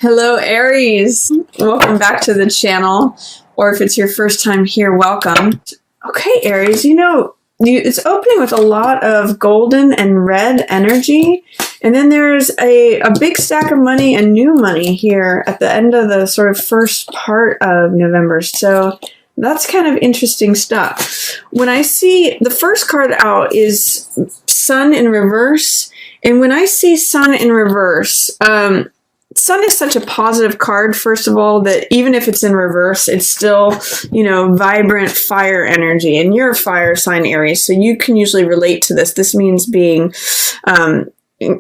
Hello, Aries. Welcome back to the channel. Or if it's your first time here, welcome. Okay, Aries, it's opening with a lot of golden and red energy. And then there's a big stack of money and new money here at the end of the sort of first part of November. So that's kind of interesting stuff. When I see the first card out is Sun in reverse. And when I see Sun in reverse, Sun is such a positive card, first of all, that even if it's in reverse, it's still, vibrant fire energy. And you're a fire sign, Aries, so you can usually relate to this. This means being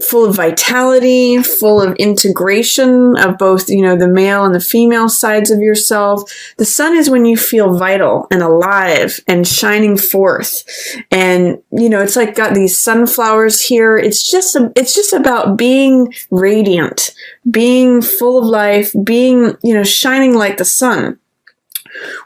full of vitality, full of integration of both, the male and the female sides of yourself. The sun is when you feel vital and alive and shining forth. And, it's like got these sunflowers here. It's just about being radiant, being full of life, being, shining like the sun.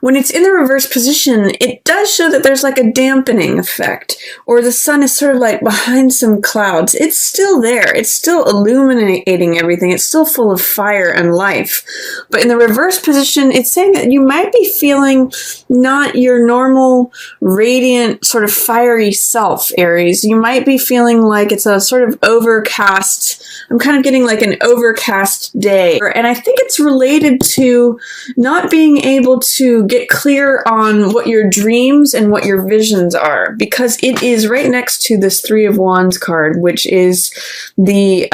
When it's in the reverse position, it does show that there's like a dampening effect, or the sun is sort of like behind some clouds. It's still there. It's still illuminating everything. It's still full of fire and life. But in the reverse position, it's saying that you might be feeling not your normal, radiant, sort of fiery self, Aries. You might be feeling like it's a sort of overcast. I'm kind of getting like an overcast day. And I think it's related to not being able to get clear on what your dreams and what your visions are, because it is right next to this Three of Wands card, which is the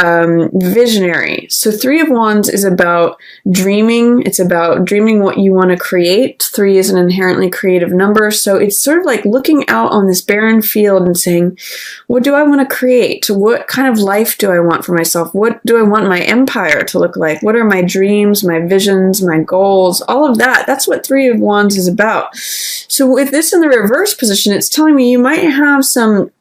visionary. So Three of Wands is about dreaming. It's about dreaming what you want to create. 3 is an inherently creative number. So it's sort of like looking out on this barren field and saying, what do I want to create? What kind of life do I want for myself? What do I want my empire to look like? What are my dreams, my visions, my goals? All of that. That's what Three of Wands is about. So with this in the reverse position, it's telling me you might have some,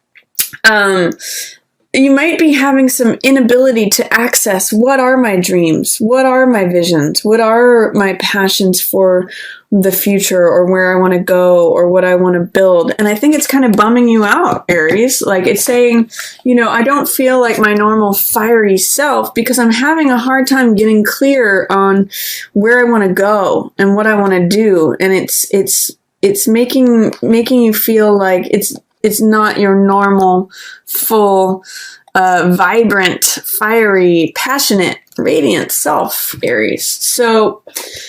you might be having some inability to access what are my dreams, what are my visions, what are my passions for the future, or where I want to go, or what I want to build. And I think it's kind of bumming you out, Aries. Like it's saying, I don't feel like my normal fiery self because I'm having a hard time getting clear on where I want to go and what I want to do. And it's making you feel like it's not your normal, full, vibrant, fiery, passionate, radiant self, Aries. So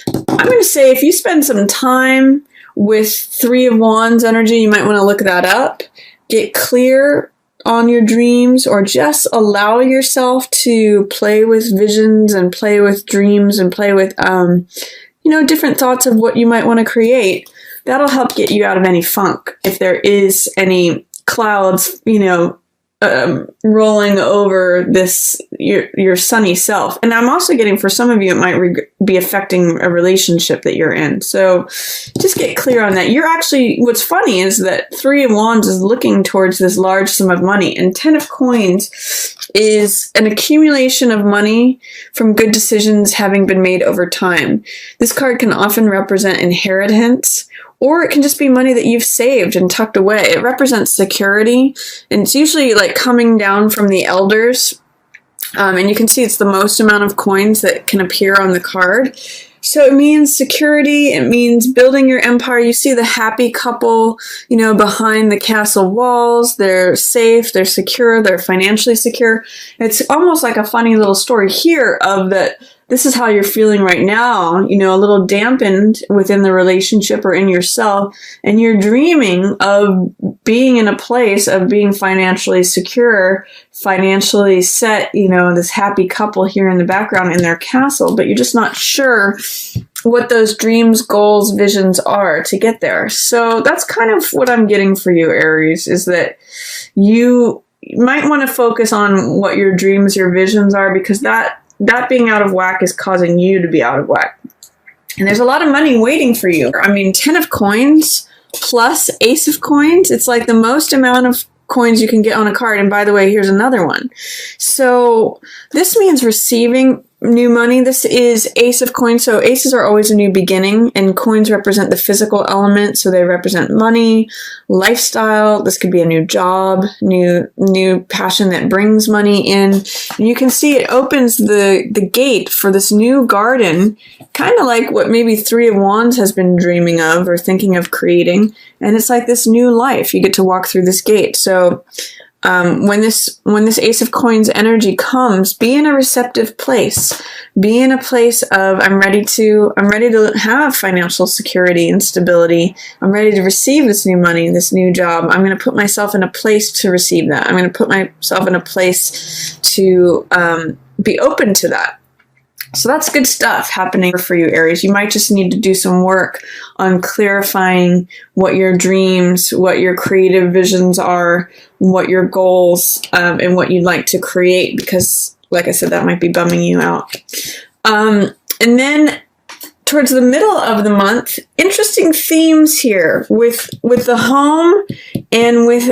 I'm going to say if you spend some time with Three of Wands energy, you might want to look that up. Get clear on your dreams, or just allow yourself to play with visions and play with dreams and play with, different thoughts of what you might want to create. That'll help get you out of any funk. If there is any clouds, rolling over your sunny self. And I'm also getting, for some of you, it might be affecting a relationship that you're in. So just get clear on that. What's funny is that Three of Wands is looking towards this large sum of money, and 10 of Coins is an accumulation of money from good decisions having been made over time. This card can often represent inheritance, or it can just be money that you've saved and tucked away. It represents security, and it's usually like coming down from the elders. And you can see it's the most amount of coins that can appear on the card. So it means security. It means building your empire. You see the happy couple, behind the castle walls. They're safe, they're secure, they're financially secure. It's almost like a funny little story here of that. This is how you're feeling right now, a little dampened within the relationship or in yourself, and you're dreaming of being in a place of being financially secure, financially set, this happy couple here in the background in their castle, but you're just not sure what those dreams, goals, visions are to get there. So that's kind of what I'm getting for you, Aries, is that you might want to focus on what your dreams, your visions are, because that being out of whack is causing you to be out of whack. And there's a lot of money waiting for you. 10 of Coins plus Ace of Coins. It's like the most amount of coins you can get on a card. And by the way, here's another one. So this means receiving new money. This is Ace of Coins. So aces are always a new beginning, and coins represent the physical element. So they represent money, lifestyle. This could be a new job, new passion that brings money in. And you can see it opens the gate for this new garden, kind of like what maybe Three of Wands has been dreaming of or thinking of creating. And it's like this new life. You get to walk through this gate. So when this Ace of Coins energy comes, be in a receptive place. Be in a place of I'm ready to have financial security and stability. I'm ready to receive this new money, this new job. I'm going to put myself in a place to receive that. I'm going to put myself in a place to be open to that. So that's good stuff happening for you, Aries. You might just need to do some work on clarifying what your dreams, what your creative visions are, what your goals, and what you'd like to create, because, like I said, that might be bumming you out. And then towards the middle of the month, interesting themes here with the home and with,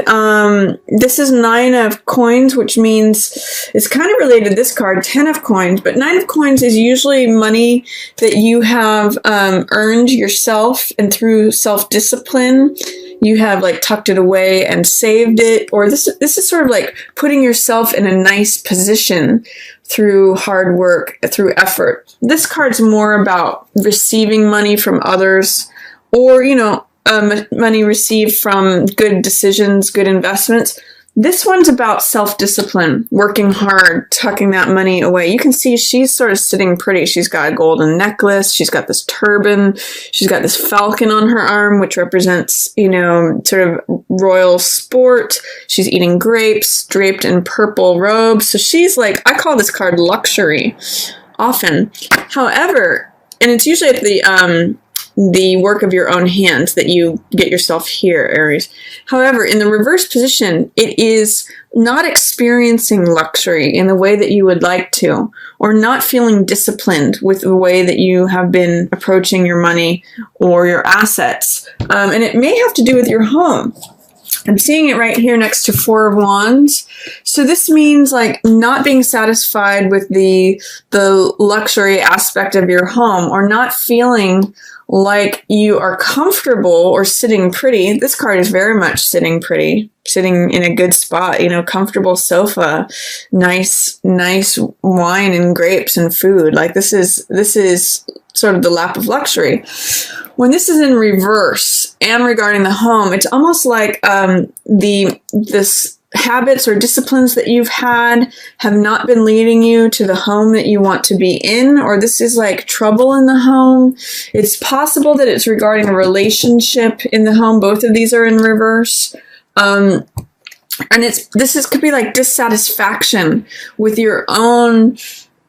this is Nine of Coins, which means it's kind of related to this card, 10 of Coins, but 9 of Coins is usually money that you have earned yourself, and through self-discipline, you have like tucked it away and saved it, or this is sort of like putting yourself in a nice position through hard work, through effort. This card's more about receiving money from others, or, money received from good decisions, good investments. This one's about self-discipline, working hard, tucking that money away. You can see she's sort of sitting pretty. She's got a golden necklace. She's got this turban. She's got this falcon on her arm, which represents, sort of royal sport. She's eating grapes, draped in purple robes. So she's like, I call this card luxury often. However, and it's usually at the work of your own hands that you get yourself here, Aries. However, in the reverse position, it is not experiencing luxury in the way that you would like to, or not feeling disciplined with the way that you have been approaching your money or your assets. And it may have to do with your home. I'm seeing it right here next to Four of Wands. So this means like not being satisfied with the luxury aspect of your home, or not feeling like you are comfortable or sitting pretty. This card is very much sitting pretty, sitting in a good spot, comfortable sofa, nice wine and grapes and food. Like this is sort of the lap of luxury. When this is in reverse and regarding the home, it's almost like this habits or disciplines that you've had have not been leading you to the home that you want to be in, or this is like trouble in the home. It's possible that it's regarding a relationship in the home. Both of these are in reverse. And could be like dissatisfaction with your own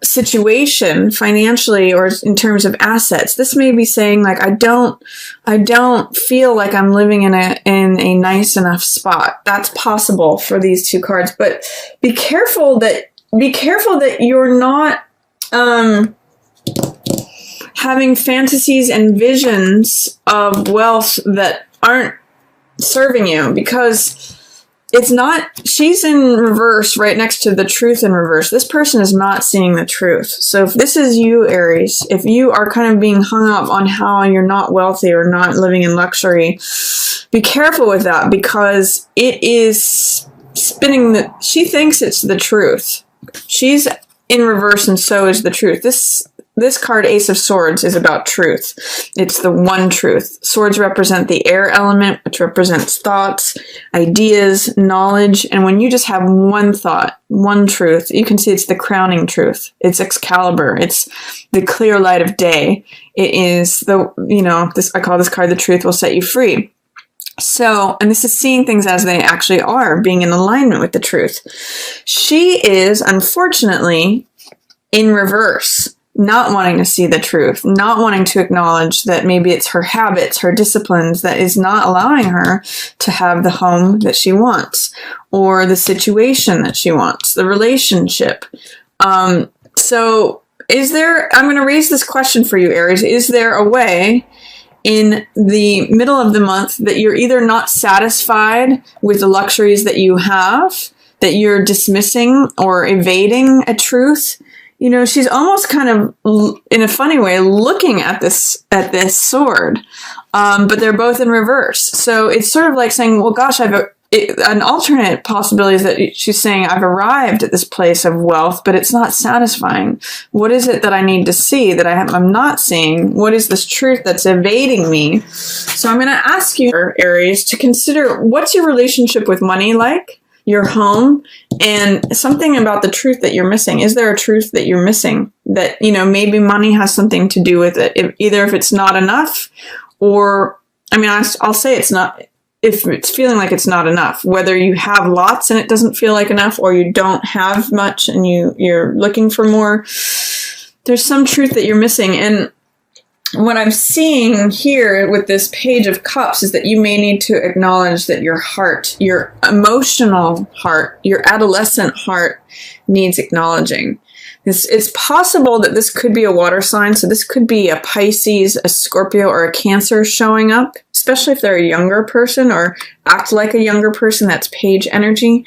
situation financially or in terms of assets. This may be saying like, I don't feel like I'm living in a nice enough spot. That's possible for these two cards, but be careful that you're not having fantasies and visions of wealth that aren't serving you, because it's not, she's in reverse right next to the truth in reverse. This person is not seeing the truth. So if this is you, Aries, if you are kind of being hung up on how you're not wealthy or not living in luxury, be careful with that, because it is spinning she thinks it's the truth. She's in reverse and so is the truth. This card, Ace of Swords, is about truth. It's the one truth. Swords represent the air element, which represents thoughts, ideas, knowledge. And when you just have one thought, one truth, you can see it's the crowning truth. It's Excalibur. It's the clear light of day. It is I call this card, the truth will set you free. So, and this is seeing things as they actually are, being in alignment with the truth. She is, unfortunately, in reverse. Not wanting to see the truth, not wanting to acknowledge that maybe it's her habits, her disciplines that is not allowing her to have the home that she wants, or the situation that she wants, the relationship. So I'm going to raise this question for you, Aries. Is there a way in the middle of the month that you're either not satisfied with the luxuries that you have, that you're dismissing or evading a truth you know, she's almost kind of, in a funny way, looking at this sword, but they're both in reverse. So it's sort of like saying, well, gosh, an alternate possibility is that she's saying, I've arrived at this place of wealth, but it's not satisfying. What is it that I need to see that I'm not seeing? What is this truth that's evading me? So I'm going to ask you, Aries, to consider, what's your relationship with money like, your home, and something about the truth that you're missing. Is there a truth that you're missing that, you know, maybe money has something to do with it? Either if it's not enough, or, I mean, I'll say it's not, if it's feeling like it's not enough, whether you have lots and it doesn't feel like enough, or you don't have much and you're looking for more, there's some truth that you're missing. And what I'm seeing here with this Page of Cups is that you may need to acknowledge that your heart, your emotional heart, your adolescent heart needs acknowledging. It's possible that this could be a water sign. So this could be a Pisces, a Scorpio, or a Cancer showing up, especially if they're a younger person or act like a younger person. That's page energy.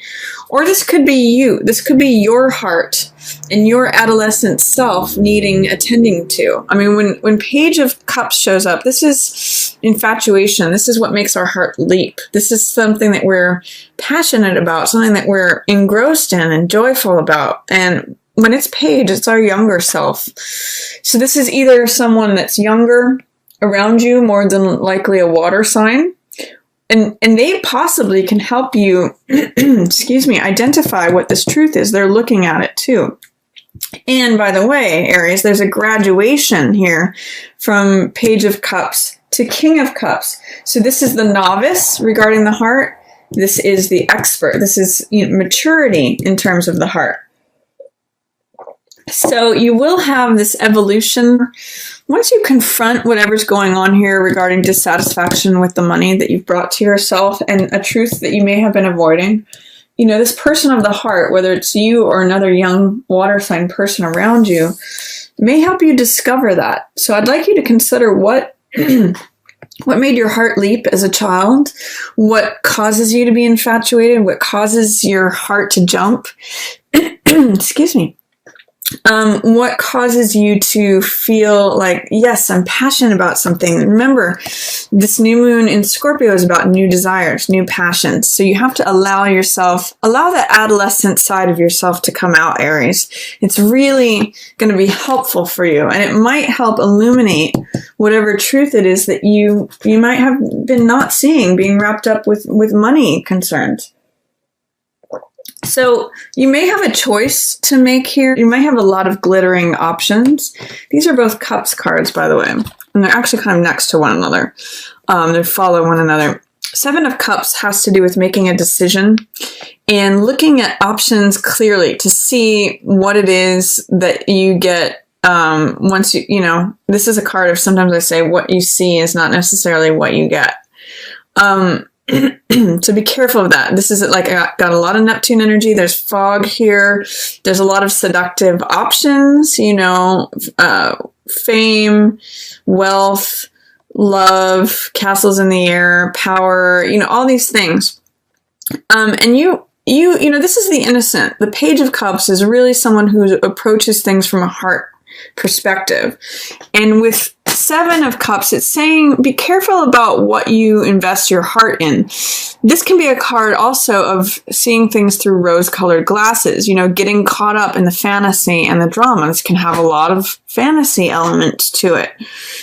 Or this could be you. This could be your heart and your adolescent self needing attending to. I mean, when Page of Cups shows up, this is infatuation. This is what makes our heart leap. This is something that we're passionate about, something that we're engrossed in and joyful about. And when it's Page, it's our younger self. So this is either someone that's younger around you, more than likely a water sign, and they possibly can help you, excuse me, identify what this truth is. They're looking at it too. And by the way, Aries, there's a graduation here from Page of Cups to King of Cups. So this is the novice regarding the heart. This is the expert. This is, you know, maturity in terms of the heart. So you will have this evolution once you confront whatever's going on here regarding dissatisfaction with the money that you've brought to yourself and a truth that you may have been avoiding. You know, this person of the heart, whether it's you or another young water sign person around you, may help you discover that. So I'd like you to consider what made your heart leap as a child, what causes you to be infatuated, what causes your heart to jump. Excuse me. What causes you to feel like, yes, I'm passionate about something. Remember, this new moon in Scorpio is about new desires, new passions. So you have to allow that adolescent side of yourself to come out, Aries. It's really going to be helpful for you. And it might help illuminate whatever truth it is that you might have been not seeing, being wrapped up with money concerns. So you may have a choice to make here. You might have a lot of glittering options. These are both Cups cards, by the way, and they're actually kind of next to one another. They follow one another. Seven of Cups has to do with making a decision and looking at options clearly to see what it is that you get once you know, this is a card of, sometimes I say what you see is not necessarily what you get. So be careful of that. This is like, I got a lot of Neptune energy. There's fog here. There's a lot of seductive options, you know, fame, wealth, love, castles in the air, power, you know, all these things. And you know, this is the innocent. The Page of Cups is really someone who approaches things from a heart perspective. And with Seven of Cups, it's saying be careful about what you invest your heart in. This can be a card also of seeing things through rose-colored glasses, you know, getting caught up in the fantasy and the drama. This can have a lot of fantasy elements to it.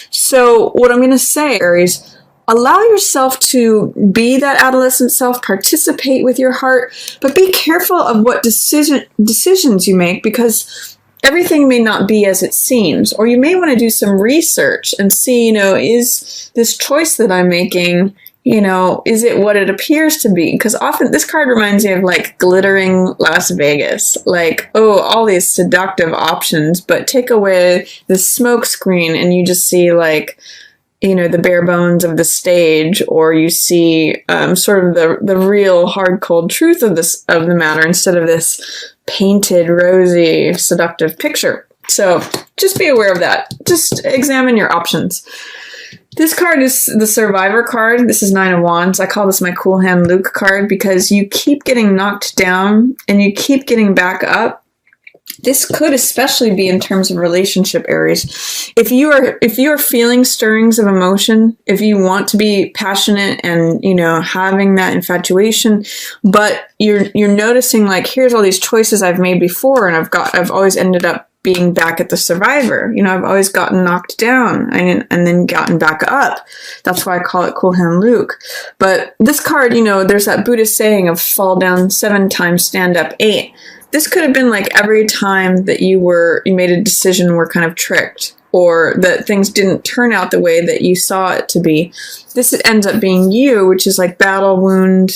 So what I'm going to say, Aries, allow yourself to be that adolescent self, participate with your heart, but be careful of what decisions you make, because everything may not be as it seems, or you may want to do some research and see, you know, is this choice that I'm making, you know, is it what it appears to be? Because often this card reminds me of like glittering Las Vegas, like, oh, all these seductive options, but take away the smoke screen and you just see like, you know, the bare bones of the stage, or you see sort of the real hard cold truth of the matter instead of this painted, rosy, seductive picture. So just be aware of that. Just examine your options. This card is the Survivor card. This is Nine of Wands. I call this my Cool Hand Luke card because you keep getting knocked down and you keep getting back up. This could especially be in terms of relationship, Aries. If you are feeling stirrings of emotion, if you want to be passionate and, having that infatuation, but you're noticing like, here's all these choices I've made before, and I've always ended up being back at the survivor. I've always gotten knocked down and then gotten back up. That's why I call it Cool Hand Luke. But this card, there's that Buddhist saying of fall down 7 times, stand up 8. This could have been like every time that you made a decision were kind of tricked, or that things didn't turn out the way that you saw it to be. This ends up being you, which is like battle wound,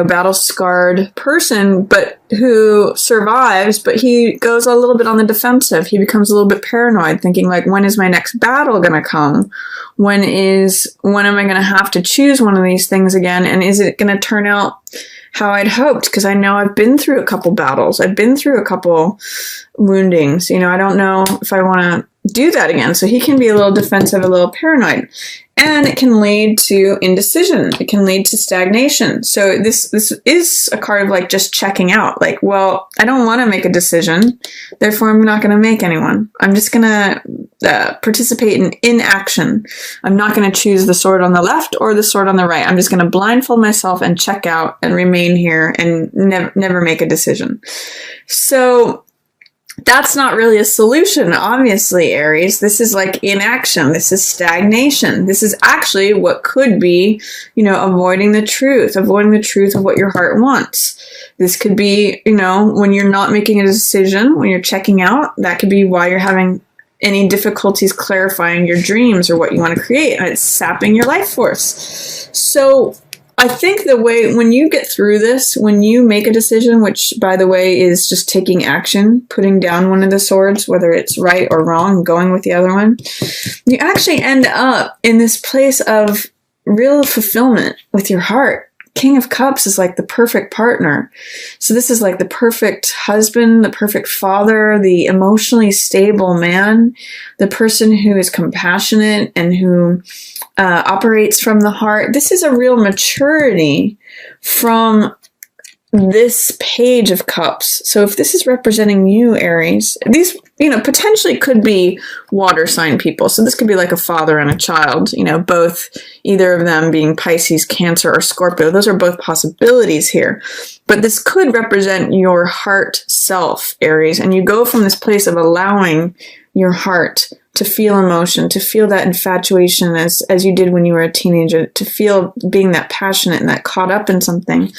battle scarred person, but who survives, but he goes a little bit on the defensive. He becomes a little bit paranoid, thinking like, when is my next battle going to come? When am I going to have to choose one of these things again? And is it going to turn out how I'd hoped? Because I know I've been through a couple battles. I've been through a couple woundings. I don't know if I want to do that again. So he can be a little defensive, a little paranoid. And it can lead to indecision. It can lead to stagnation. So this is a card of like just checking out. Like, well, I don't want to make a decision. Therefore, I'm not going to make anyone. I'm just going to participate in inaction. I'm not going to choose the sword on the left or the sword on the right. I'm just going to blindfold myself and check out and remain here and never make a decision. So that's not really a solution, obviously, Aries. This is like inaction. This is stagnation. This is actually what could be, avoiding the truth of what your heart wants. This could be, when you're not making a decision, when you're checking out, that could be why you're having any difficulties clarifying your dreams or what you want to create. And it's sapping your life force. So I think when you get through this, when you make a decision, which by the way is just taking action, putting down one of the swords, whether it's right or wrong, going with the other one, you actually end up in this place of real fulfillment with your heart. King of Cups is like the perfect partner. So this is like the perfect husband, the perfect father, the emotionally stable man, the person who is compassionate and who operates from the heart. This is a real maturity from this page of cups. So if this is representing you, Aries, these, potentially could be water sign people. So this could be like a father and a child, both, either of them being Pisces, Cancer, or Scorpio. Those are both possibilities here. But this could represent your heart self, Aries. And you go from this place of allowing your heart to feel emotion, to feel that infatuation as you did when you were a teenager, to feel being that passionate and that caught up in something.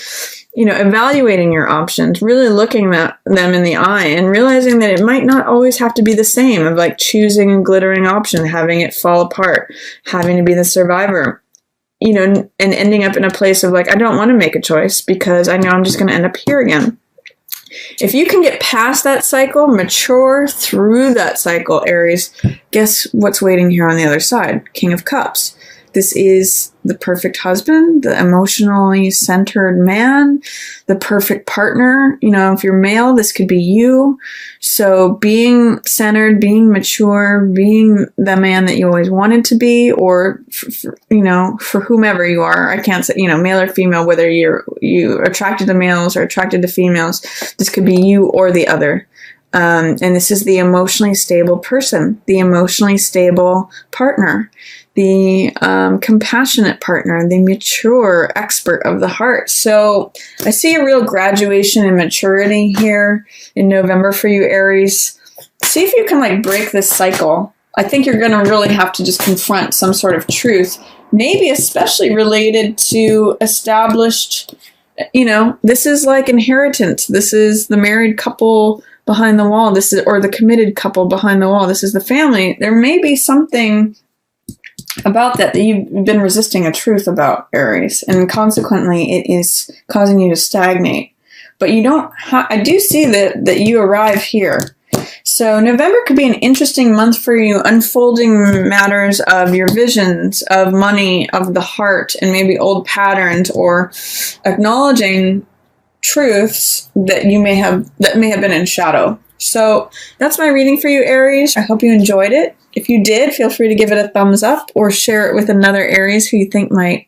Evaluating your options, really looking at them in the eye and realizing that it might not always have to be the same, of like choosing a glittering option, having it fall apart, having to be the survivor, and ending up in a place of like, I don't want to make a choice because I know I'm just going to end up here again. If you can get past that cycle, mature through that cycle, Aries, guess what's waiting here on the other side? King of Cups. This is the perfect husband, the emotionally centered man, the perfect partner. If you're male, this could be you. So being centered, being mature, being the man that you always wanted to be, or, for whomever you are. I can't say, male or female, whether you attracted to males or attracted to females. This could be you or the other. And this is the emotionally stable person, the emotionally stable partner, the compassionate partner, the mature expert of the heart. So I see a real graduation in maturity here in November for you, Aries. See if you can like break this cycle. I think you're going to really have to just confront some sort of truth, maybe especially related to established, this is like inheritance. This is the married couple behind the wall. Or the committed couple behind the wall. This is the family. There may be something about that you've been resisting a truth about, Aries, and consequently it is causing you to stagnate. But you don't I do see that you arrive here. So November could be an interesting month for you, unfolding matters of your visions, of money, of the heart, and maybe old patterns, or acknowledging truths that may have been in shadow. So that's my reading for you, Aries. I hope you enjoyed it. If you did, feel free to give it a thumbs up or share it with another Aries who you think might